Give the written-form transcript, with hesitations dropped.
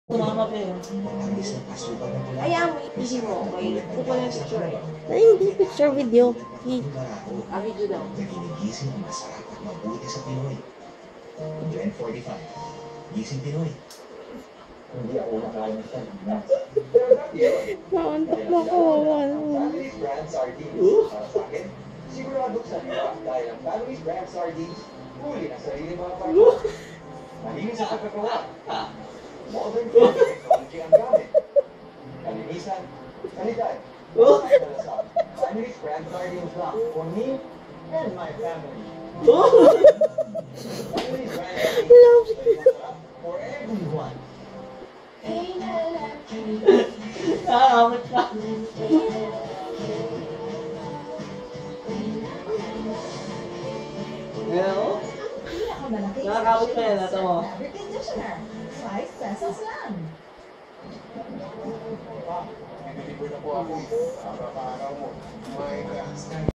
Tumama pa yun. Ayaw mo, easy mo, okay? Ito lang picture eh. Ay, hindi picture video. Video daw. Nagigising ang masarap at mabuti sa Pinoy. Blend 45. Gising Pinoy. Hindi ako makain sa Naantok na ako. Family's brand sardines. Para sa akin, sigurado sa liwa dahil ang Family's brand sardines, huli na sarili mga parko. Malinis sa pagkagawa. Modern technology ang gamit. Kalinisan, kalidad. Family's brand sardines lang for me and my family. Family's brand sardines for everyone. Nakakamot ka. Ano? Nakakamot pa yan. Ito mo. Fabric conditioner. 5 pesos lang. Bibili ko na po ako. Araw-araw mo. My God.